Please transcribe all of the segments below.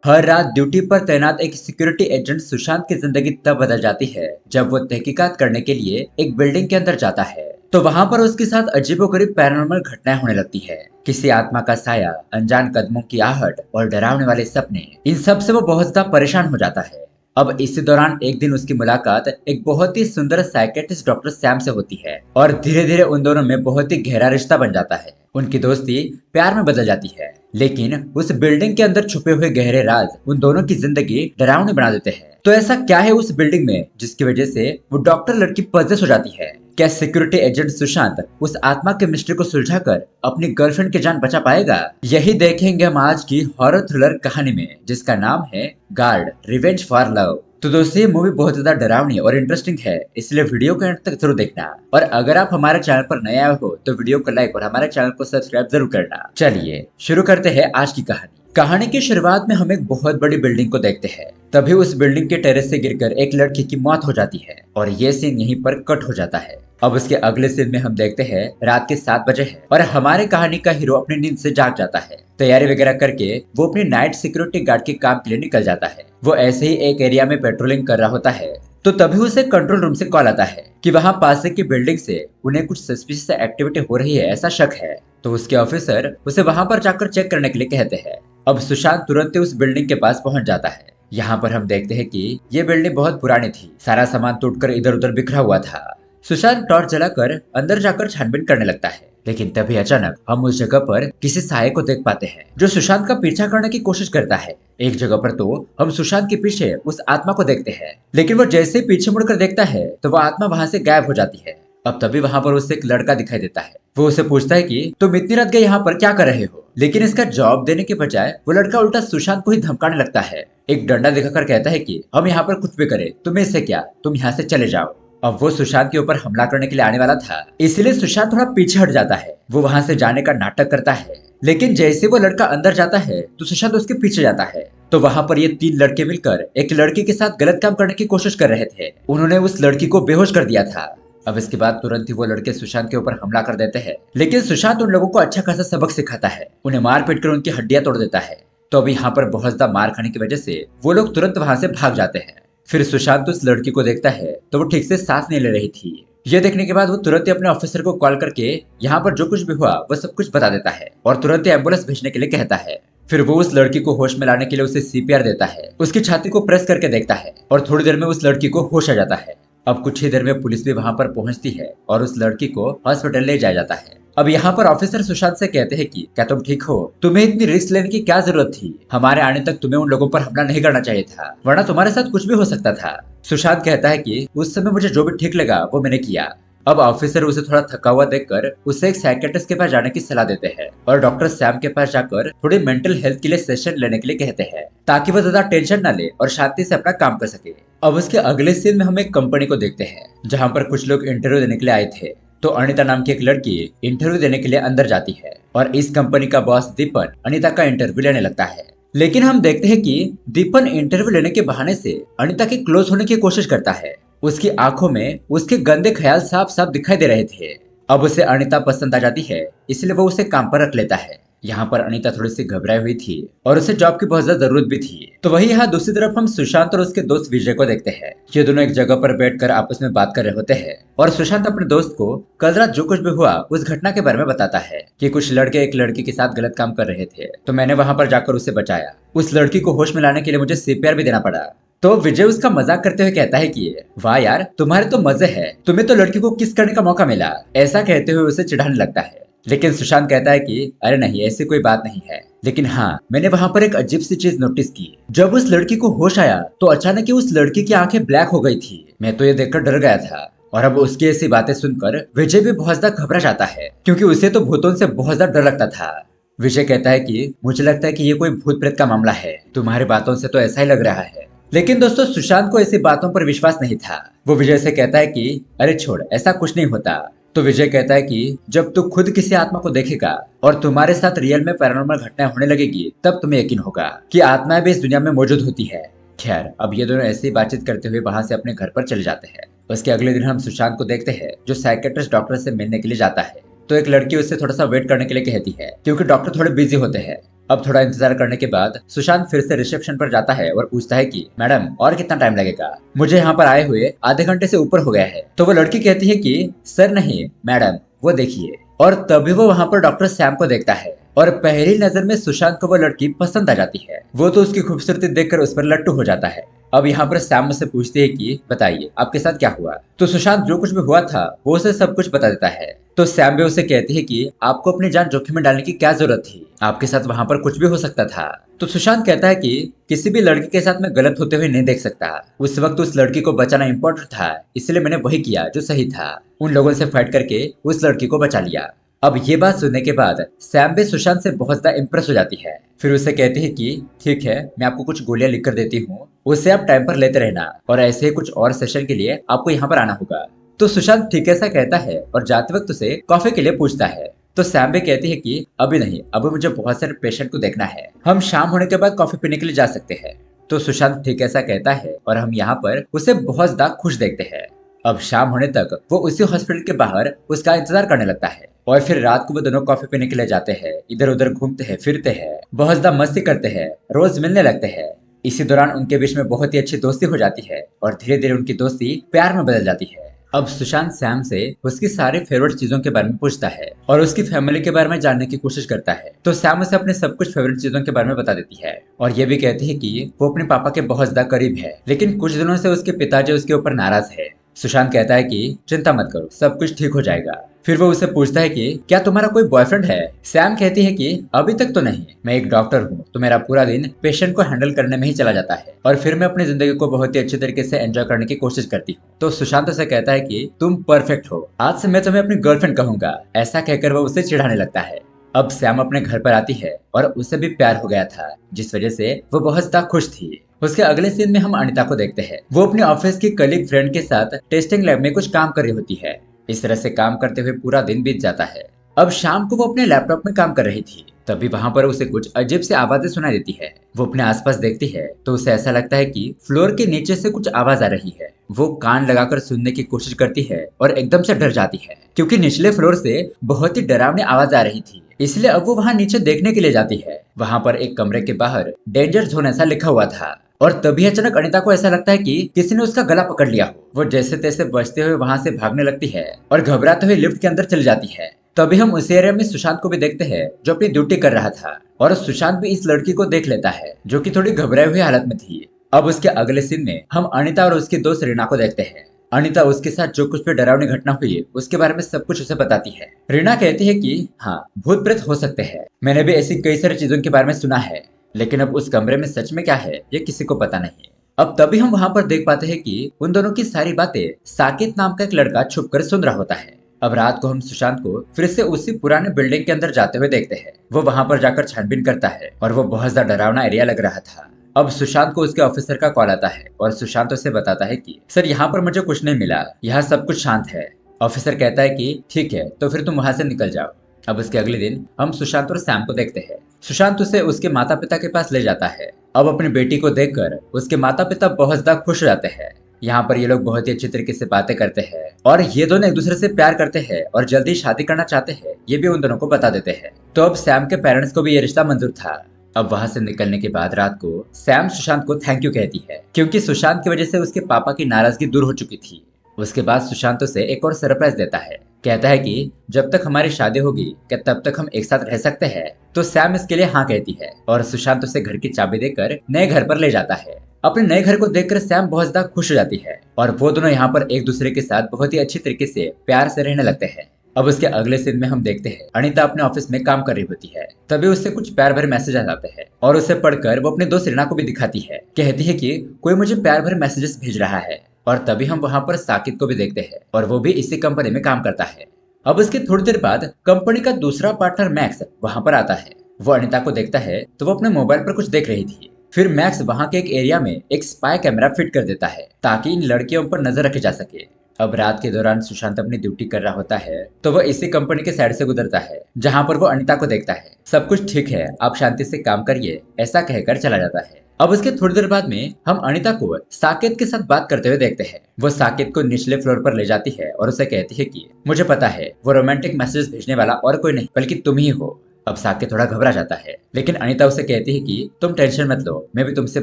हर रात ड्यूटी पर तैनात एक सिक्योरिटी एजेंट सुशांत की जिंदगी तब बदल जाती है जब वो तहकीकात करने के लिए एक बिल्डिंग के अंदर जाता है। तो वहां पर उसके साथ अजीबोगरीब पैरानॉर्मल घटनाएं होने लगती है। किसी आत्मा का साया, अनजान कदमों की आहट और डरावने वाले सपने, इन सब से वो बहुत ज्यादा परेशान हो जाता है। अब इसी दौरान एक दिन उसकी मुलाकात एक बहुत ही सुंदर साइकेट्रिस्ट डॉक्टर सैम से होती है और धीरे धीरे उन दोनों में बहुत ही गहरा रिश्ता बन जाता है। उनकी दोस्ती प्यार में बदल जाती है, लेकिन उस बिल्डिंग के अंदर छुपे हुए गहरे राज उन दोनों की जिंदगी डरावनी बना देते हैं। तो ऐसा क्या है उस बिल्डिंग में जिसकी वजह से वो डॉक्टर लड़की पजेस हो जाती है? क्या सिक्योरिटी एजेंट सुशांत उस आत्मा के मिस्ट्री को सुलझाकर अपनी गर्लफ्रेंड की जान बचा पाएगा? यही देखेंगे हम आज की हॉरर थ्रिलर कहानी में, जिसका नाम है गार्ड रिवेंज फॉर लव। तो दोस्तों, ये मूवी बहुत ज्यादा डरावनी और इंटरेस्टिंग है, इसलिए वीडियो को एंड तक जरूर देखना। और अगर आप हमारे चैनल पर नए आए हो तो वीडियो को लाइक और हमारे चैनल को सब्सक्राइब जरूर करना। चलिए शुरू करते हैं आज की कहानी। कहानी की शुरुआत में हम एक बहुत बड़ी बिल्डिंग को देखते हैं। तभी उस बिल्डिंग के टेरेस से गिरकर एक लड़की की मौत हो जाती है और ये सीन यहीं पर कट हो जाता है। अब उसके अगले सीन में हम देखते हैं रात के 7 बजे है और हमारे कहानी का हीरो अपनी नींद से जाग जाता है। तैयारी वगैरह करके वो अपनी नाइट सिक्योरिटी गार्ड के काम के लिए निकल जाता है। वो ऐसे ही एक एरिया में पेट्रोलिंग कर रहा होता है, तो तभी उसे कंट्रोल रूम से कॉल आता है कि वहाँ पास की बिल्डिंग से उन्हें कुछ सस्पिशियस एक्टिविटी हो रही है, ऐसा शक है। तो उसके ऑफिसर उसे वहाँ पर जाकर चेक करने के लिए कहते हैं। अब सुशांत तुरंत ही उस बिल्डिंग के पास पहुंच जाता है। यहाँ पर हम देखते हैं कि ये बिल्डिंग बहुत पुरानी थी, सारा सामान टूटकर इधर उधर बिखरा हुआ था। सुशांत टॉर्च जलाकर अंदर जाकर छानबीन करने लगता है, लेकिन तभी अचानक हम उस जगह पर किसी साये को देख पाते हैं जो सुशांत का पीछा करने की कोशिश करता है। एक जगह पर तो हम सुशांत के पीछे उस आत्मा को देखते हैं, लेकिन वो जैसे ही पीछे मुड़कर देखता है तो वो आत्मा वहां से गायब हो जाती है। अब तभी वहां पर उससे एक लड़का दिखाई देता है। वो उसे पूछता है कि तुम इतनी रात गए यहाँ पर क्या कर रहे हो, लेकिन इसका जवाब देने के बजाय वो लड़का उल्टा सुशांत को ही धमकाने लगता है। एक डंडा दिखाकर कहता है कि हम यहाँ पर कुछ भी करें, तुम्हें इससे क्या, तुम यहाँ से चले जाओ। अब वो सुशांत के ऊपर हमला करने के लिए आने वाला था, इसलिए सुशांत थोड़ा पीछे हट जाता है। वो वहां से जाने का नाटक करता है, लेकिन जैसे वो लड़का अंदर जाता है तो सुशांत उसके पीछे जाता है। तो वहां पर ये 3 लड़के मिलकर एक लड़की के साथ गलत काम करने की कोशिश कर रहे थे। उन्होंने उस लड़की को बेहोश कर दिया था। अब इसके बाद तुरंत ही वो लड़के सुशांत के ऊपर हमला कर देते हैं, लेकिन सुशांत उन लोगों को अच्छा खासा सबक सिखाता है, उन्हें मार पीट कर उनकी हड्डियां तोड़ देता है। तो अब यहाँ पर बहुत ज्यादा मार खाने की वजह से वो लोग तुरंत वहां से भाग जाते हैं। फिर सुशांत उस लड़की को देखता है तो वो ठीक से सांस नहीं ले रही थी। ये देखने के बाद वो तुरंत ही अपने ऑफिसर को कॉल करके यहाँ पर जो कुछ भी हुआ वो सब कुछ बता देता है और तुरंत ही एम्बुलेंस भेजने के लिए कहता है। फिर वो उस लड़की को होश में लाने के लिए उसे सीपीआर देता है, उसकी छाती को प्रेस करके देखता है और थोड़ी देर में उस लड़की को होश आ जाता है। अब कुछ ही देर में पुलिस भी वहां पर पहुंचती है और उस लड़की को हॉस्पिटल ले जाया जाता है। अब यहाँ पर ऑफिसर सुशांत से कहते हैं कि क्या तुम ठीक हो? तुम्हें इतनी रिस्क लेने की क्या जरूरत थी? हमारे आने तक तुम्हें उन लोगों पर हमला नहीं करना चाहिए था, वरना तुम्हारे साथ कुछ भी हो सकता था। सुशांत कहता है कि उस समय मुझे जो भी ठीक लगा वो मैंने किया। अब ऑफिसर उसे थोड़ा थका हुआ देखकर उसे एक साइकियाट्रिस्ट के पास जाने की सलाह देते हैं और डॉक्टर सैम के पास जाकर थोड़ी मेंटल हेल्थ के लिए सेशन लेने के लिए कहते हैं, ताकि वो ज्यादा टेंशन न ले और शांति से अपना काम कर सके। अब उसके अगले सीन में हम एक कंपनी को देखते हैं जहाँ पर कुछ लोग इंटरव्यू देने के लिए आए थे। तो अनिता नाम की एक लड़की इंटरव्यू देने के लिए अंदर जाती है और इस कंपनी का बॉस दीपन अनिता का इंटरव्यू लेने लगता है। लेकिन हम देखते हैं कि दीपन इंटरव्यू लेने के बहाने से अनिता के क्लोज होने की कोशिश करता है। उसकी आंखों में उसके गंदे ख्याल साफ साफ दिखाई दे रहे थे। अब उसे अनिता पसंद आ जाती है, इसलिए वो उसे काम पर रख लेता है। यहाँ पर अनिता थोड़ी सी घबराई हुई थी और उसे जॉब की बहुत ज्यादा जरूरत भी थी। तो वही यहाँ दूसरी तरफ हम सुशांत और उसके दोस्त विजय को देखते हैं। ये दोनों एक जगह पर बैठकर आपस में बात कर रहे होते हैं और सुशांत अपने दोस्त को कल रात जो कुछ भी हुआ उस घटना के बारे में बताता है कि कुछ लड़के एक लड़की के साथ गलत काम कर रहे थे, तो मैंने वहां पर जाकर उसे बचाया। उस लड़की को होश में लाने के लिए मुझे सीपीआर भी देना पड़ा। तो विजय उसका मजाक करते हुए कहता है कि वाह यार, तुम्हारे तो मजे है, तुम्हें तो लड़की को किस करने का मौका मिला। ऐसा कहते हुए उसे चिढ़ाने लगता है, लेकिन सुशांत कहता है कि अरे नहीं, ऐसी कोई बात नहीं है, लेकिन हाँ मैंने वहां पर एक अजीब सी चीज नोटिस की। जब उस लड़की को होश आया तो अचानक ही उस लड़की की आंखें ब्लैक हो गई थी। मैं तो ये देखकर डर गया था। और अब उसकी ऐसी बातें सुनकर विजय भी बहुत ज्यादा घबरा जाता है, क्योंकि उसे तो भूतों से बहुत ज्यादा डर लगता था। विजय कहता है कि मुझे लगता है कि ये कोई भूत प्रेत का मामला है, तुम्हारी बातों से तो ऐसा ही लग रहा है। लेकिन दोस्तों, सुशांत को ऐसी बातों पर विश्वास नहीं था। वो विजय से कहता है कि अरे छोड़, ऐसा कुछ नहीं होता। तो विजय कहता है कि जब तू खुद किसी आत्मा को देखेगा और तुम्हारे साथ रियल में पैरानॉर्मल घटनाएं होने लगेगी, तब तुम्हें यकीन होगा कि आत्माएं भी इस दुनिया में मौजूद होती है। खैर, अब ये दोनों ऐसी बातचीत करते हुए वहां से अपने घर पर चले जाते हैं। उसके अगले दिन हम सुशांत को देखते हैं जो साइकेट्रिस्ट डॉक्टर से मिलने के लिए जाता है। तो एक लड़की उससे थोड़ा सा वेट करने के लिए कहती है क्योंकि डॉक्टर थोड़े बिजी होते हैं। अब थोड़ा इंतजार करने के बाद सुशांत फिर से रिसेप्शन पर जाता है और पूछता है कि मैडम और कितना टाइम लगेगा, मुझे यहाँ पर आए हुए आधे घंटे से ऊपर हो गया है। तो वो लड़की कहती है कि सर नहीं मैडम, वो देखिए। और तभी वो वहाँ पर डॉक्टर सैम को देखता है और पहली नजर में सुशांत को वो लड़की पसंद आ जाती है। वो तो उसकी खूबसूरती देखकर उस पर लट्टू हो जाता है। अब यहाँ पर सैम मुझसे पूछती है कि बताइए आपके साथ क्या हुआ। तो सुशांत जो कुछ भी हुआ था वो उसे सब कुछ बता देता है। तो सैम भी उसे कहती है कि आपको अपनी जान जोखिम में डालने की क्या जरूरत थी, आपके साथ वहां पर कुछ भी हो सकता था। तो सुशांत कहता है कि किसी भी लड़की के साथ मैं गलत होते हुए नहीं देख सकता। उस वक्त उस लड़की को बचाना इंपॉर्टेंट था, इसलिए मैंने वही किया जो सही था। उन लोगों से फाइट करके उस लड़की को बचा लिया। अब ये बात सुनने के बाद सैम भी सुशांत से बहुत ज्यादा इम्प्रेस हो जाती है। फिर उसे कहती है कि ठीक है, मैं आपको कुछ गोलियां लिख कर देती हूँ, उसे आप टाइम पर लेते रहना और ऐसे ही कुछ और सेशन के लिए आपको यहाँ पर आना होगा। तो सुशांत ठीक ऐसा कहता है और जाते वक्त उसे कॉफी के लिए पूछता है। तो सैम भी कहती है कि अभी नहीं, अभी मुझे बहुत सारे पेशेंट को देखना है, हम शाम होने के बाद कॉफी पीने के लिए जा सकते हैं। तो सुशांत ठीक ऐसा कहता है और हम यहाँ पर उसे बहुत ज्यादा खुश देखते हैं। अब शाम होने तक वो उसी हॉस्पिटल के बाहर उसका इंतजार करने लगता है और फिर रात को वो दोनों कॉफी पीने के लिए जाते हैं, इधर उधर घूमते हैं फिरते हैं, बहुत ज्यादा मस्ती करते हैं, रोज मिलने लगते हैं। इसी दौरान उनके बीच में बहुत ही अच्छी दोस्ती हो जाती है और धीरे धीरे उनकी दोस्ती प्यार में बदल जाती है। अब सुशांत सैम से उसकी सारी फेवरेट चीजों के बारे में पूछता है और उसकी फैमिली के बारे में जानने की कोशिश करता है। तो सैम उसे अपने सब कुछ फेवरेट चीजों के बारे में बता देती है और ये भी कहती है कि वो अपने पापा के बहुत ज्यादा करीब है, लेकिन कुछ दिनों से उसके पिताजी उसके ऊपर नाराज है। सुशांत कहता है कि चिंता मत करो, सब कुछ ठीक हो जाएगा। फिर वो उसे पूछता है कि क्या तुम्हारा कोई बॉयफ्रेंड है। सैम कहती है कि अभी तक तो नहीं, मैं एक डॉक्टर हूँ तो मेरा पूरा दिन पेशेंट को हैंडल करने में ही चला जाता है और फिर मैं अपनी जिंदगी को बहुत ही अच्छे तरीके से एंजॉय करने की कोशिश करती हूँ। तो सुशांत उसे कहता है कि तुम परफेक्ट हो, आज से मैं तुम्हें अपनी गर्लफ्रेंड कहूंगा। ऐसा कहकर वो उसे चिढ़ाने लगता है। अब सैम अपने घर पर आती है और उसे भी प्यार हो गया था, जिस वजह से वो बहुत ज्यादा खुश थी। उसके अगले सीन में हम अनिता को देखते हैं। वो अपने ऑफिस की कलीग फ्रेंड के साथ टेस्टिंग लैब में कुछ काम कर रही होती है। इस तरह से काम करते हुए पूरा दिन बीत जाता है। अब शाम को वो अपने लैपटॉप में काम कर रही थी, तभी वहां पर उसे कुछ अजीब सी आवाजें सुनाई देती है। वो अपने आसपास देखती है तो उसे ऐसा लगता है कि फ्लोर के नीचे से कुछ आवाज आ रही है। वो कान लगाकर सुनने की कोशिश करती है और एकदम से डर जाती है क्योंकि निचले फ्लोर से बहुत ही डरावनी आवाज आ रही थी। इसलिए अब वो वहां नीचे देखने के लिए जाती है। वहां पर एक कमरे के बाहर डेंजर जोन ऐसा लिखा हुआ था और तभी अचानक अनिता को ऐसा लगता है कि किसी ने उसका गला पकड़ लिया हो। वो जैसे तैसे बचते हुए वहां से भागने लगती है और घबराते हुए लिफ्ट के अंदर चली जाती है। तभी हम उस एरिया में सुशांत को भी देखते हैं जो अपनी ड्यूटी कर रहा था और सुशांत भी इस लड़की को देख लेता है जो कि थोड़ी घबराई हुई हालत में थी। अब उसके अगले सीन में हम अनिता और उसकी दोस्त रीना को देखते हैं। अनिता उसके साथ जो कुछ भी डरावनी घटना हुई उसके बारे में सब कुछ उसे बताती है। रीना कहती है कि हाँ, भूत प्रेत हो सकते हैं, मैंने भी ऐसी कई सारी चीजों के बारे में सुना है, लेकिन अब उस कमरे में सच में क्या है ये किसी को पता नहीं। अब तभी हम वहां पर देख पाते हैं कि उन दोनों की सारी बातें साकित नाम का एक लड़का छुप कर सुन रहा होता है। अब रात को हम सुशांत को फिर से उसी पुराने बिल्डिंग के अंदर जाते हुए देखते हैं। वो वहां पर जाकर छानबीन करता है और वो बहुत ज्यादा डरावना एरिया लग रहा था। अब सुशांत को उसके ऑफिसर का कॉल आता है और सुशांत उसे बताता है कि सर यहाँ पर मुझे कुछ नहीं मिला, यहाँ सब कुछ शांत है। ऑफिसर कहता है कि ठीक है, तो फिर तुम वहां से निकल जाओ। अब उसके अगले दिन हम सुशांत और सैम को देखते हैं। सुशांत उसे उसके माता पिता के पास ले जाता है। अब अपनी बेटी को देखकर उसके माता पिता बहुत ज्यादा खुश हो जाते हैं। यहाँ पर ये लोग बहुत ही अच्छी तरीके से बातें करते हैं और ये दोनों एक दूसरे से प्यार करते हैं और जल्दी शादी करना चाहते हैं, ये भी उन दोनों को बता देते हैं। तो अब सैम के पेरेंट्स को भी ये रिश्ता मंजूर था। अब वहां से निकलने के बाद रात को सैम सुशांत को थैंक यू कहती है क्योंकि सुशांत की वजह से उसके पापा की नाराजगी दूर हो चुकी थी। उसके बाद सुशांत उसे एक और सरप्राइज देता है। कहता है कि जब तक हमारी शादी होगी क्या तब तक हम एक साथ रह सकते हैं। तो सैम इसके लिए हाँ कहती है और सुशांत उसे घर की चाबी देकर नए घर पर ले जाता है। अपने नए घर को देखकर सैम बहुत ज्यादा खुश हो जाती है और वो दोनों यहाँ पर एक दूसरे के साथ बहुत ही अच्छी तरीके से प्यार से रहने लगते हैं। अब उसके अगले सीन में हम देखते हैं अनिता अपने ऑफिस में काम कर रही होती है। तभी उससे कुछ प्यार भरे मैसेज आ जाते हैं और उसे पढ़कर वो अपनी दोस्त रीना को भी दिखाती है। कहती है कि कोई मुझे प्यार भरे मैसेजेस भेज रहा है। और तभी हम वहां पर साकिब को भी देखते हैं और वो भी इसी कंपनी में काम करता है। अब उसके थोड़ी देर बाद कंपनी का दूसरा पार्टनर मैक्स वहां पर आता है। वो अनिता को देखता है तो वो अपने मोबाइल पर कुछ देख रही थी। फिर मैक्स वहां के एक एरिया में एक स्पाई कैमरा फिट कर देता है ताकि इन लड़कियों पर नजर रखी जा सके। अब रात के दौरान सुशांत अपनी ड्यूटी कर रहा होता है तो वह इसी कंपनी के साइड से गुजरता है जहाँ पर वो अनीता को देखता है। सब कुछ ठीक है, आप शांति से काम करिए, ऐसा कहकर चला जाता है। अब उसके थोड़ी देर बाद में हम अनीता को साकेत के साथ बात करते हुए देखते हैं। वो साकेत को निचले फ्लोर पर ले जाती है और उसे कहती है कि मुझे पता है वो रोमांटिक मैसेज भेजने वाला और कोई नहीं बल्कि तुम ही हो। अब साकेत थोड़ा घबरा जाता है, लेकिन अनीता उसे कहती है कि तुम टेंशन मत लो, मैं भी तुमसे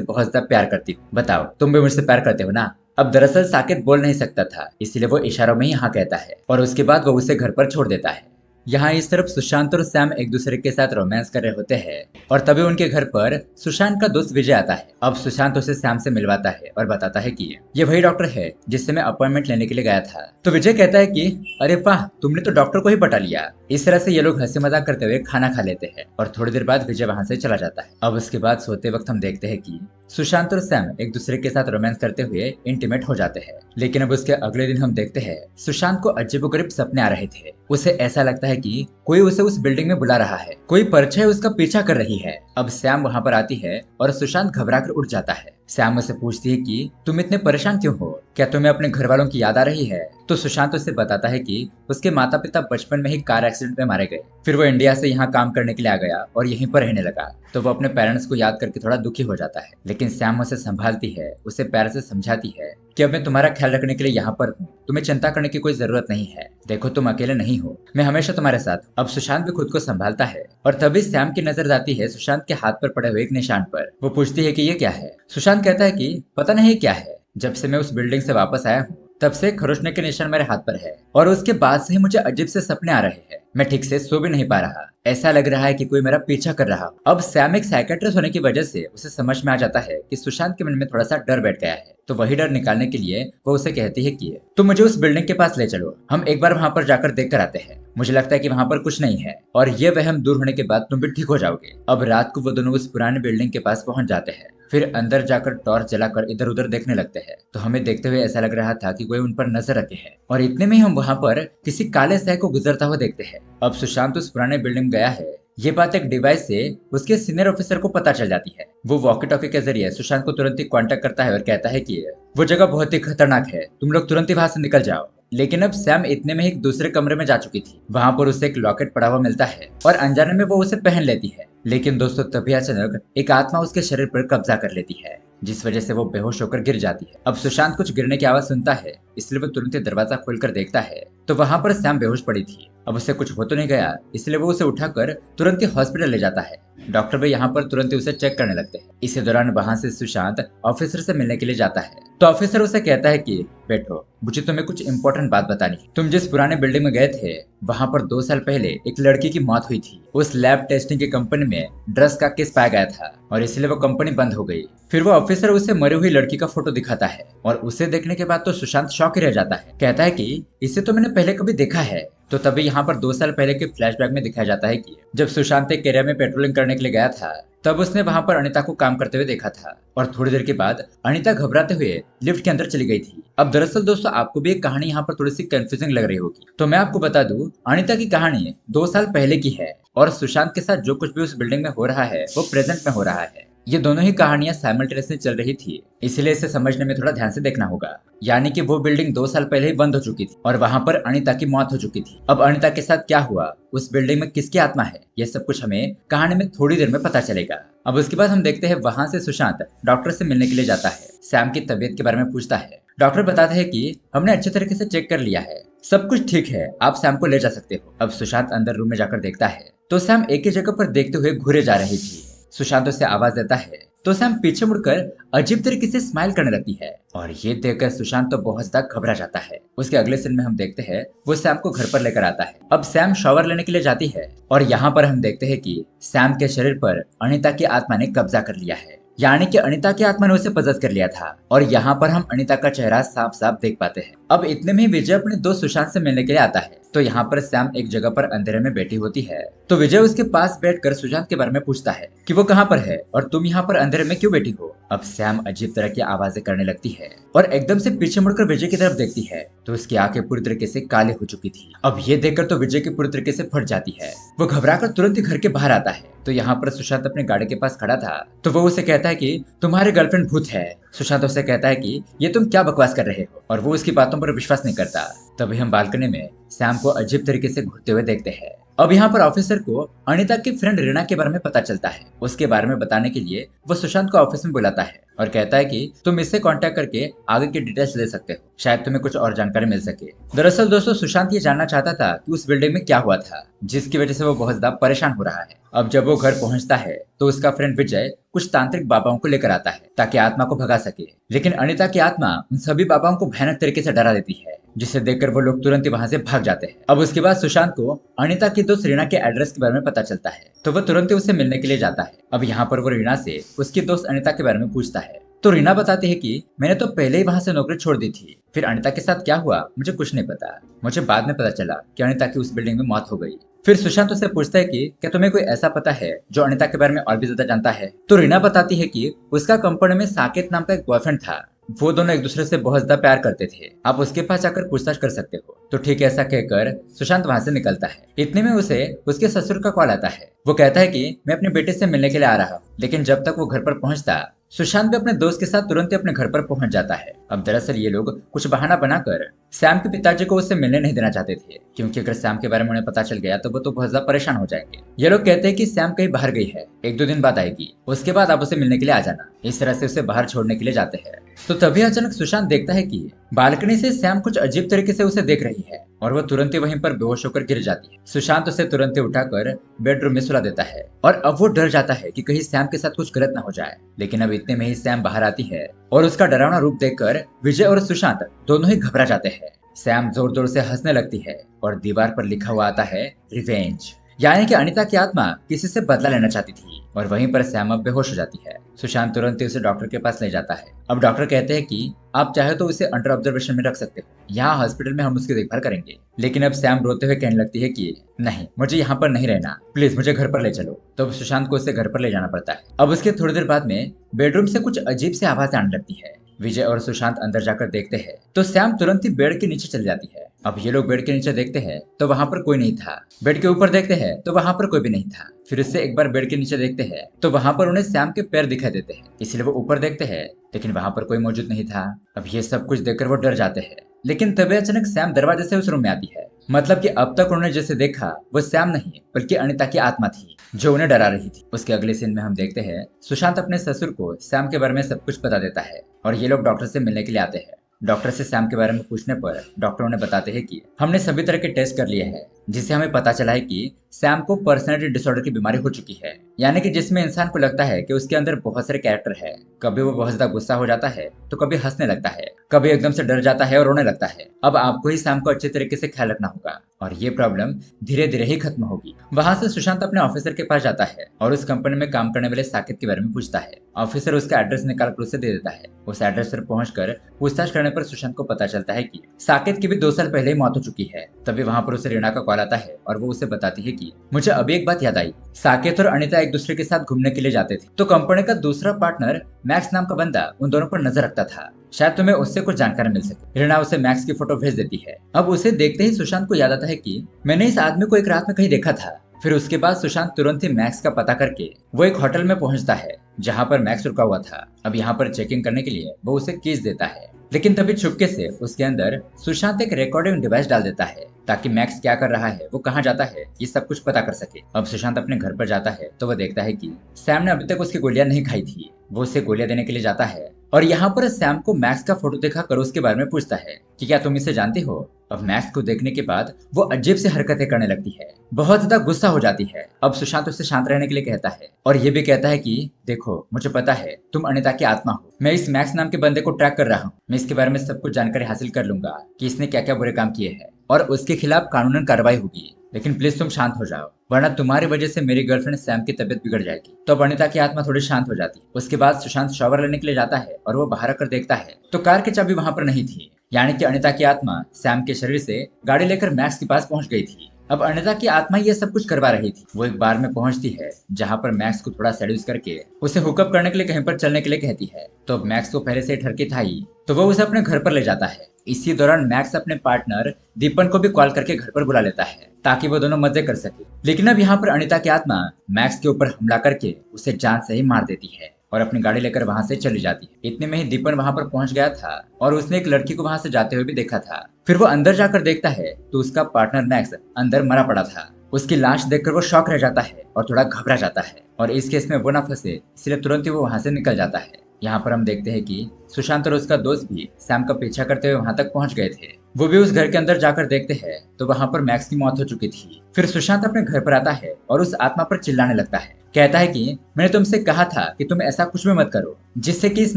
बहुत ज्यादा प्यार करती हूँ, बताओ तुम भी मुझसे प्यार करते हो ना। अब दरअसल साकेत बोल नहीं सकता था, इसलिए वो इशारों में ही हाँ कहता है और उसके बाद वो उसे घर पर छोड़ देता है। यहाँ इस तरफ सुशांत और सैम एक दूसरे के साथ रोमांस कर रहे होते हैं और तभी उनके घर पर सुशांत का दोस्त विजय आता है। अब सुशांत उसे सैम से मिलवाता है और बताता है कि ये वही डॉक्टर है जिससे मैं अपॉइंटमेंट लेने के लिए गया था। तो विजय कहता है कि अरे वाह, तुमने तो डॉक्टर को ही पटा लिया। इस तरह से ये लोग हंसी मजाक करते हुए खाना खा लेते हैं और थोड़ी देर बाद विजय वहां से चला जाता है। अब उसके बाद सोते वक्त हम देखते हैं कि सुशांत और सैम एक दूसरे के साथ रोमांस करते हुए इंटीमेट हो जाते हैं। लेकिन अब उसके अगले दिन हम देखते हैं सुशांत को अजीबोगरीब सपने आ रहे थे। उसे ऐसा लगता है कि कोई उसे उस बिल्डिंग में बुला रहा है, कोई परछाई उसका पीछा कर रही है। अब सैम वहां पर आती है और सुशांत घबराकर उठ जाता है। सैम उसे पूछती है कि तुम इतने परेशान क्यों हो, क्या तुम्हें अपने घर वालों की याद आ रही है। तो सुशांत उसे बताता है कि उसके माता पिता बचपन में ही कार एक्सीडेंट में मारे गए, फिर वो इंडिया से यहाँ काम करने के लिए आ गया और यहीं पर रहने लगा। तो वो अपने पेरेंट्स को याद करके थोड़ा दुखी हो जाता है, लेकिन सैम उसे संभालती है, उसे प्यार से समझाती है कि अब मैं तुम्हारा ख्याल रखने के लिए यहाँ पर हूँ, तुम्हें चिंता करने की कोई जरूरत नहीं है, देखो तुम अकेले नहीं हो, मैं हमेशा तुम्हारे साथ। अब सुशांत भी खुद को संभालता है और तभी सैम की नजर जाती है सुशांत के हाथ पर पड़े हुए एक निशान पर। वो पूछती है कि ये क्या है। सुशांत कहता है कि पता नहीं क्या है, जब से मैं उस बिल्डिंग से वापस आया हूँ तब से खरोचने के निशान मेरे हाथ पर है और उसके बाद से ही मुझे अजीब से सपने आ रहे हैं, मैं ठीक से सो भी नहीं पा रहा, ऐसा लग रहा है कि कोई मेरा पीछा कर रहा। अब सैम एक साइकेट्रिस्ट होने की वजह से उसे समझ में आ जाता है कि सुशांत के मन में थोड़ा सा डर बैठ गया है। तो वही डर निकालने के लिए वो उसे कहती है कि तुम मुझे उस बिल्डिंग के पास ले चलो, हम एक बार वहां पर जाकर देख कर आते हैं, मुझे लगता है कि वहां पर कुछ नहीं है और ये वहम दूर होने के बाद तुम भी ठीक हो जाओगे। अब रात को वो दोनों उस पुराने बिल्डिंग के पास पहुंच जाते हैं, फिर अंदर जाकर टॉर्च जलाकर इधर उधर देखने लगते हैं। तो हमें देखते हुए ऐसा लग रहा था कि कोई उन पर नजर रखे है और इतने में हम वहां पर किसी काले सह को गुजरता हुआ देखते हैं। अब सुशांत उस पुराने बिल्डिंग गया है, ये बात एक डिवाइस से उसके सीनियर ऑफिसर को पता चल जाती है। वो वॉकी टॉकी के जरिए सुशांत को तुरंत ही कांटेक्ट करता है और कहता है कि वो जगह बहुत ही खतरनाक है, तुम लोग तुरंत ही वहां से निकल जाओ। लेकिन अब सैम इतने में एक दूसरे कमरे में जा चुकी थी। वहां पर उसे एक लॉकेट पड़ा हुआ मिलता है और अनजाने में वो उसे पहन लेती है। लेकिन दोस्तों तभी अचानक एक आत्मा उसके शरीर पर कब्जा कर लेती है, जिस वजह से वो बेहोश होकर गिर जाती है। अब सुशांत कुछ गिरने की आवाज सुनता है, इसलिए वो तुरंत ही दरवाजा खोलकर देखता है तो वहां पर सैम बेहोश पड़ी थी। अब उसे कुछ हो तो नहीं गया, इसलिए वो उसे उठाकर तुरंत ही हॉस्पिटल ले जाता है। डॉक्टर भी यहाँ पर तुरंत ही उसे चेक करने लगते हैं। इसी दौरान वहां से सुशांत ऑफिसर से मिलने के लिए जाता है। तो ऑफिसर उसे कहता है कि बैठो, मुझे तुम्हें कुछ इंपॉर्टेंट बात बतानी है। तुम जिस पुराने बिल्डिंग में गए थे वहां पर 2 साल पहले एक लड़की की मौत हुई थी। उस लैब टेस्टिंग की कंपनी में ड्रग्स का केस पाया गया था और इसलिए वो कंपनी बंद हो गई। फिर वो ऑफिसर उसे मरी हुई लड़की का फोटो दिखाता है और उसे देखने के बाद तो सुशांत शॉक ही रह जाता है। कहता है कि इसे तो मैंने पहले कभी देखा है। तो तभी यहाँ पर 2 साल पहले के फ्लैशबैक में दिखाया जाता है कि जब सुशांत एक एरिया में पेट्रोलिंग करने के लिए गया था तब उसने वहां पर अनीता को काम करते हुए देखा था और थोड़ी देर के बाद अनीता घबराते हुए लिफ्ट के अंदर चली गई थी। अब दरअसल दोस्तों आपको भी एक कहानी यहाँ पर थोड़ी सी कंफ्यूजिंग लग रही होगी, तो मैं आपको बता दूं अनीता की कहानी 2 साल पहले की है और सुशांत के साथ जो कुछ भी उस बिल्डिंग में हो रहा है वो प्रेजेंट में हो रहा है। ये दोनों ही कहानियां साइमल्टेनियसली चल रही थी, इसलिए इसे समझने में थोड़ा ध्यान से देखना होगा। यानी कि वो बिल्डिंग 2 साल पहले ही बंद हो चुकी थी और वहां पर अनीता की मौत हो चुकी थी। अब अनीता के साथ क्या हुआ, उस बिल्डिंग में किसकी आत्मा है, ये सब कुछ हमें कहानी में थोड़ी देर में पता चलेगा। अब उसके बाद हम देखते हैं वहां से सुशांत डॉक्टर से मिलने के लिए जाता है, सैम की तबीयत के बारे में पूछता है। डॉक्टर बताते हैं कि हमने अच्छे तरीके से चेक कर लिया है, सब कुछ ठीक है, आप सैम को ले जा सकते हो। अब सुशांत अंदर रूम में जाकर देखता है तो सैम एक ही जगह पर देखते हुए घूरे जा रही थी। सुशांत उसे आवाज देता है तो सैम पीछे मुड़कर अजीब तरीके से स्माइल करने लगती है और ये देखकर सुशांत तो बहुत ज्यादा घबरा जाता है। उसके अगले सीन में हम देखते हैं वो सैम को घर पर लेकर आता है। अब सैम शावर लेने के लिए जाती है और यहाँ पर हम देखते हैं कि सैम के शरीर पर अनीता की आत्मा ने कब्जा कर लिया है, यानी कि अनीता की आत्मा ने उसे पजस कर लिया था और यहाँ पर हम अनीता का चेहरा साफ साफ देख पाते हैं। अब इतने में विजय अपने दोस्त सुशांत से मिलने के लिए आता है। तो यहाँ पर सैम एक जगह पर अंधेरे में बैठी होती है तो विजय उसके पास बैठकर सुशांत के बारे में पूछता है कि वो कहाँ पर है और तुम यहाँ पर अंधेरे में क्यों बैठी हो। अब सैम अजीब तरह की आवाजें करने लगती है और एकदम से पीछे मुड़कर विजय की तरफ देखती है तो उसकी आंखें पूरी तरीके से काली हो चुकी थी। अब ये देखकर तो विजय की पूरी तरीके से फट जाती है, वो घबराकर तुरंत ही घर के बाहर आता है। तो यहाँ पर सुशांत अपने गाड़ी के पास खड़ा था तो वो उसे कहता कहता है कि तुम्हारी गर्लफ्रेंड भूत है। सुशांत उससे कहता है कि ये तुम क्या बकवास कर रहे हो, और वो उसकी बातों पर विश्वास नहीं करता। तभी हम बालकनी में सैम को अजीब तरीके से घूरते हुए देखते हैं। अब यहाँ पर ऑफिसर को अनीता की फ्रेंड रीना के बारे में पता चलता है। उसके बारे में बताने के लिए वो सुशांत को ऑफिस में बुलाता है और कहता है कि तुम इससे कांटेक्ट करके आगे की डिटेल्स ले सकते हो, शायद तुम्हें कुछ और जानकारी मिल सके। दरअसल दोस्तों, सुशांत ये जानना चाहता था कि उस बिल्डिंग में क्या हुआ था, जिसकी वजह से वो बहुत ज्यादा परेशान हो रहा है। अब जब वो घर पहुंचता है तो उसका फ्रेंड विजय कुछ तांत्रिक बाबाओं को लेकर आता है ताकि आत्मा को भगा सके। लेकिन अनीता की आत्मा उन सभी बाबाओं को भयानक तरीके से डरा देती है, जिसे देखकर वो लोग तुरंत ही वहां से भाग जाते हैं। अब उसके बाद सुशांत को अनीता की दोस्त रीना के एड्रेस के बारे में पता चलता है, तो वो तुरंत ही उससे मिलने के लिए जाता है। अब यहाँ पर वो रीना से उसकी दोस्त अनीता के बारे में पूछता है, तो रीना बताती है कि मैंने तो पहले ही वहां से नौकरी छोड़ दी थी। फिर अनीता के साथ क्या हुआ मुझे कुछ नहीं पता। मुझे बाद में पता चला कि अनीता की उस बिल्डिंग में मौत हो गई। फिर सुशांत उससे पूछता है कि क्या तुम्हें कोई ऐसा पता है जो अनीता के बारे में और भी ज्यादा जानता है। तो रीना बताती है कि उसका कंपनी में साकेत नाम का एक बॉयफ्रेंड था। वो दोनों एक दूसरे से बहुत ज्यादा प्यार करते थे, आप उसके पास जाकर पूछताछ कर सकते हो। तो ठीक ऐसा कहकर सुशांत वहां से निकलता है। इतने में उसे उसके ससुर का कॉल आता है। वो कहता है कि मैं अपने बेटे से मिलने के लिए आ रहा हूँ। लेकिन जब तक वो घर पर पहुंचता, सुशांत भी अपने दोस्त के साथ तुरंत ही अपने घर पर पहुंच जाता है। अब दरअसल ये लोग कुछ बहाना बनाकर सैम के पिताजी को उससे मिलने नहीं देना चाहते थे, क्योंकि अगर सैम के बारे में उन्हें पता चल गया तो वो तो बहुत ज्यादा परेशान हो जाएंगे। ये लोग कहते हैं कि सैम कहीं बाहर गई है, 1-2 दिन बाद आएगी, उसके बाद आप उसे मिलने के लिए आ जाना। इस तरह से उसे बाहर छोड़ने के लिए जाते हैं। तो तभी अचानक सुशांत देखता है कि बालकनी से सैम कुछ अजीब तरीके से उसे देख रही है और वह तुरंत ही वहीं पर बेहोश होकर गिर जाती है। सुशांत उसे तुरंत ही उठाकर बेडरूम में सुला देता है और अब वो डर जाता है कि कहीं सैम के साथ कुछ गलत ना हो जाए। लेकिन अब इतने में ही सैम बाहर आती है और उसका डरावना रूप देखकर विजय और सुशांत दोनों ही घबरा जाते हैं। सैम जोर जोर से हंसने लगती है और दीवार पर लिखा हुआ आता है रिवेंज, यानी कि अनीता की आत्मा किसी से बदला लेना चाहती थी। और वहीं पर सैम अब बेहोश हो जाती है। सुशांत तुरंत ही उसे डॉक्टर के पास ले जाता है। अब डॉक्टर कहते हैं कि आप चाहे तो उसे अंडर ऑब्जर्वेशन में रख सकते हो, यहाँ हॉस्पिटल में हम उसकी देखभाल करेंगे। लेकिन अब सैम रोते हुए कहने लगती है कि नहीं, मुझे यहाँ पर नहीं रहना, प्लीज मुझे घर पर ले चलो। तो सुशांत को उसे घर पर ले जाना पड़ता है। अब उसके थोड़ी देर बाद में बेडरूम से कुछ अजीब सी आवाज आने लगती है। विजय और सुशांत अंदर जाकर देखते हैं तो सैम तुरंत ही बेड के नीचे चली जाती है। अब ये लोग बेड के नीचे देखते हैं तो वहां पर कोई नहीं था। बेड के ऊपर देखते हैं तो वहां पर कोई भी नहीं था। फिर उससे एक बार बेड के नीचे देखते हैं तो वहां पर उन्हें सैम के पैर दिखाई देते हैं, इसलिए वो ऊपर देखते हैं, लेकिन वहां पर कोई मौजूद नहीं था। अब ये सब कुछ देखकर वो डर जाते हैं। लेकिन तभी अचानक सैम दरवाजे से उस रूम में आती है। मतलब कि अब तक उन्होंने जैसे देखा वो सैम नहीं बल्कि अनीता की आत्मा थी जो उन्हें डरा रही थी। उसके अगले सीन में हम देखते हैं सुशांत अपने ससुर को सैम के बारे में सब कुछ बता देता है और ये लोग डॉक्टर से मिलने के लिए आते हैं। डॉक्टर से सैम के बारे में पूछने पर डॉक्टर उन्हें बताते हैं कि हमने सभी तरह के टेस्ट कर लिए हैं, जिससे हमें पता चला है कि सैम को पर्सनैलिटी डिसऑर्डर की बीमारी हो चुकी है, यानी कि जिसमें इंसान को लगता है कि उसके अंदर बहुत सारे कैरेक्टर है। कभी वो बहुत ज्यादा गुस्सा हो जाता है तो कभी हंसने लगता है, कभी एकदम से डर जाता है और रोने लगता है। अब आपको ही सैम को अच्छे तरीके से ख्याल रखना होगा और ये प्रॉब्लम धीरे धीरे ही खत्म होगी। वहां से सुशांत अपने ऑफिसर के पास जाता है और उस कंपनी में काम करने वाले साकेत के बारे में पूछता है। ऑफिसर उसका एड्रेस निकालकर उसे दे देता है। उस एड्रेस पर पहुंचकर पूछताछ करने पर सुशांत को पता चलता है कि साकेत की भी 2 साल पहले ही मौत हो चुकी है। तभी वहां पर उसे रीना का कॉल आता है और वो उसे बताती है कि मुझे अभी एक बात याद आई, साकेत और अनीता एक दूसरे के साथ घूमने के लिए जाते थे, तो कंपनी का दूसरा पार्टनर मैक्स नाम का बंदा उन दोनों पर नजर रखता था, शायद तुम्हें उससे कुछ जानकारी मिल सके। रीना उसे मैक्स की फोटो भेज देती है। अब उसे देखते ही सुशांत को याद आता है कि मैंने इस आदमी को एक रात में कहीं देखा था। फिर उसके बाद सुशांत तुरंत ही मैक्स का पता करके वो एक होटल में पहुंचता है जहां पर मैक्स रुका हुआ था। अब यहाँ पर चेकिंग करने के लिए वो उसे कीज देता है, लेकिन तभी छुपके से उसके अंदर सुशांत एक रिकॉर्डिंग डिवाइस डाल देता है ताकि मैक्स क्या कर रहा है, वो कहाँ जाता है, ये सब कुछ पता कर सके। अब सुशांत अपने घर पर जाता है तो वह देखता है कि सैम ने अभी तक उसकी गोलियां नहीं खाई थी। वो उसे गोलियां देने के लिए जाता है और यहाँ पर सैम को मैक्स का फोटो दिखाकर उसके बारे में पूछता है कि क्या तुम इसे जानती हो। अब मैक्स को देखने के बाद वो अजीब सी हरकतें करने लगती है, बहुत ज्यादा गुस्सा हो जाती है। अब सुशांत उससे शांत रहने के लिए कहता है और ये भी कहता है कि देखो, मुझे पता है तुम अनीता की आत्मा हो, मैं इस मैक्स नाम के बंदे को ट्रैक कर रहा हूँ, मैं इसके बारे में सब कुछ जानकारी हासिल कर लूंगा कि इसने क्या क्या बुरे काम किए हैं और उसके खिलाफ कानूनन कार्रवाई होगी। लेकिन प्लीज तुम शांत हो जाओ, वरना तुम्हारी वजह से मेरी गर्लफ्रेंड सैम की तबीयत बिगड़ जाएगी। तो अब अनीता की आत्मा थोड़ी शांत हो जाती है। उसके बाद सुशांत शॉवर लेने के लिए जाता है और वो बाहर आकर देखता है तो कार की चाबी वहां पर नहीं थी, यानी कि अनीता की आत्मा सैम के शरीर से गाड़ी लेकर मैक्स के पास पहुंच गई थी। अब अनीता की आत्मा ये सब कुछ करवा रही थी। वो एक बार में पहुंचती है जहां पर मैक्स को थोड़ा सेड्यूस करके उसे हुकअप करने के लिए कहीं पर चलने के लिए कहती है। तो मैक्स को पहले से ठरकी था ही, तो वो उसे अपने घर पर ले जाता है। इसी दौरान मैक्स अपने पार्टनर दीपन को भी कॉल करके घर पर बुला लेता है ताकि वो दोनों मजे कर सके। लेकिन अब यहाँ पर अनीता की आत्मा मैक्स के ऊपर हमला करके उसे जान से ही मार देती है और अपनी गाड़ी लेकर वहाँ से चली जाती है। इतने में ही दीपन वहाँ पर पहुँच गया था और उसने एक लड़की को वहाँ से जाते हुए भी देखा था। फिर वो अंदर जाकर देखता है तो उसका पार्टनर मैक्स अंदर मरा पड़ा था। उसकी लाश देखकर वो शॉक रह जाता है और थोड़ा घबरा जाता है और इस केस में वो ना फंसे इसलिए तुरंत ही वो वहाँ से निकल जाता है। यहाँ पर हम देखते हैं कि सुशांत और उसका दोस्त भी सैम का पीछा करते हुए वहां तक पहुंच गए थे। वो भी उस घर के अंदर जाकर देखते हैं तो वहां पर मैक्स की मौत हो चुकी थी। फिर सुशांत अपने घर पर आता है और उस आत्मा पर चिल्लाने लगता है। कहता है कि मैंने तुमसे कहा था कि तुम ऐसा कुछ भी मत करो जिससे कि इस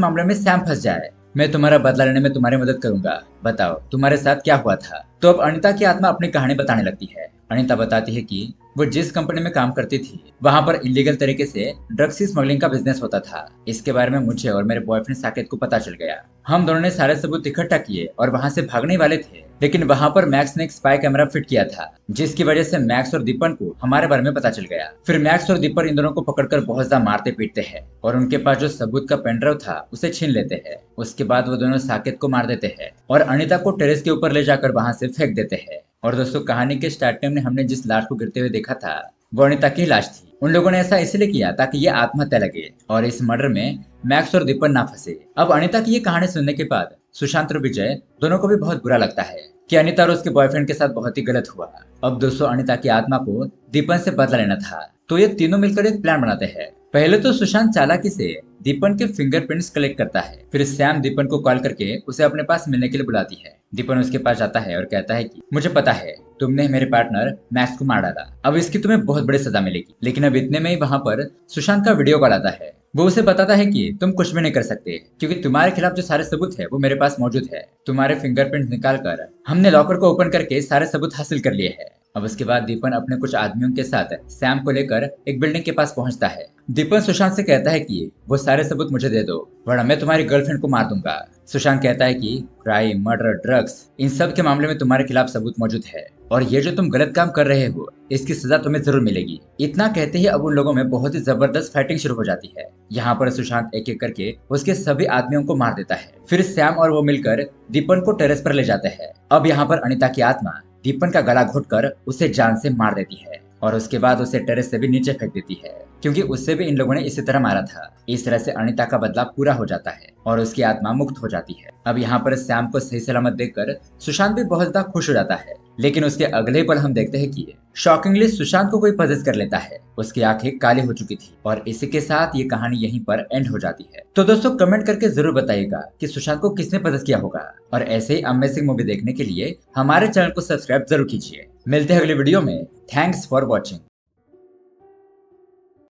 मामले में सैम फंस जाए। मैं तुम्हारा बदला लेने में तुम्हारी मदद करूंगा। बताओ तुम्हारे साथ क्या हुआ था। तो अब अनिता की आत्मा अपनी कहानी बताने लगती है। अनिता बताती है कि वो जिस कंपनी में काम करती थी वहां पर इलीगल तरीके से ड्रग्स की स्मगलिंग का बिजनेस होता था। इसके बारे में मुझे और मेरे बॉयफ्रेंड साकेत को पता चल गया। हम दोनों ने सारे सबूत इकट्ठा किए और वहां से भागने वाले थे, लेकिन वहां पर मैक्स ने एक स्पाई कैमरा फिट किया था जिसकी वजह से मैक्स और दीपन को हमारे बारे में पता चल गया। फिर मैक्स और दीपन इन दोनों को पकड़कर बहुत ज्यादा मारते पीटते हैं और उनके पास जो सबूत का पेनड्राइव था उसे छीन लेते हैं। उसके बाद वो दोनों साकेत को मार देते हैं और अनिता को टेरेस के ऊपर ले जाकर वहां से फेंक देते हैं। और दोस्तों कहानी के स्टार्टिंग में हमने जिस लाश को गिरते हुए देखा था वो अनिता की लाश थी। उन लोगों ने ऐसा इसलिए किया ताकि ये आत्महत्या लगे और इस मर्डर में मैक्स और दीपन ना फंसे। अब अनिता की ये कहानी सुनने के बाद सुशांत और विजय दोनों को भी बहुत बुरा लगता है कि अनिता और उसके बॉयफ्रेंड के साथ बहुत ही गलत हुआ। अब दोस्तों अनिता की आत्मा को दीपन से बदला लेना था तो ये तीनों मिलकर एक प्लान बनाते हैं। पहले तो सुशांत चालाकी से दीपन के फिंगरप्रिंट्स कलेक्ट करता है। फिर सैम दीपन को कॉल करके उसे अपने पास मिलने के लिए बुलाती है। दीपन उसके पास जाता है और कहता है कि मुझे पता है तुमने मेरे पार्टनर मैक्स को मार डाला, अब इसकी तुम्हें बहुत बड़ी सजा मिलेगी। लेकिन अब इतने में ही वहां पर सुशांत का वीडियो कॉल आता है। वो उसे बताता है कि तुम कुछ भी नहीं कर सकते क्योंकि तुम्हारे खिलाफ जो सारे सबूत है वो मेरे पास मौजूद है। तुम्हारे फिंगरप्रिंट निकाल कर हमने लॉकर को ओपन करके सारे सबूत हासिल कर लिए हैं। अब उसके बाद दीपन अपने कुछ आदमियों के साथ सैम को लेकर एक बिल्डिंग के पास पहुंचता है। दीपन सुशांत से कहता है कि वो सारे सबूत मुझे दे दो वरना मैं तुम्हारी गर्लफ्रेंड को मार दूंगा। सुशांत कहता है कि क्राइम, मर्डर, ड्रग्स इन सब के मामले में तुम्हारे खिलाफ सबूत मौजूद है और ये जो तुम गलत काम कर रहे हो इसकी सजा तुम्हें जरूर मिलेगी। इतना कहते ही अब उन लोगों में बहुत ही जबरदस्त फाइटिंग शुरू हो जाती है। यहाँ पर सुशांत एक एक करके उसके सभी आदमियों को मार देता है। फिर सैम और वो मिलकर दीपन को टेरेस पर ले जाते हैं। अब यहाँ पर अनिता की आत्मा दीपन का गला घोटकर उसे जान से मार देती है और उसके बाद उसे टेरेस से भी नीचे फेंक देती है क्योंकि उससे भी इन लोगों ने इसी तरह मारा था। इस तरह से अनिता का बदला पूरा हो जाता है और उसकी आत्मा मुक्त हो जाती है। अब यहाँ पर सैम को सही सलामत देखकर सुशांत भी बहुत ज्यादा खुश हो जाता है, लेकिन उसके अगले पल हम देखते हैं कि शॉकिंगली सुशांत को कोई पजेस कर लेता है। उसकी आंखें काली हो चुकी थी और इसी के साथ ये कहानी यहीं पर एंड हो जाती है। तो दोस्तों कमेंट करके जरूर बताइएगा कि सुशांत को किसने पजेस किया होगा और ऐसे ही अमेजिंग मूवी देखने के लिए हमारे चैनल को सब्सक्राइब जरूर कीजिए। मिलते हैं अगले वीडियो में। Thanks for watching.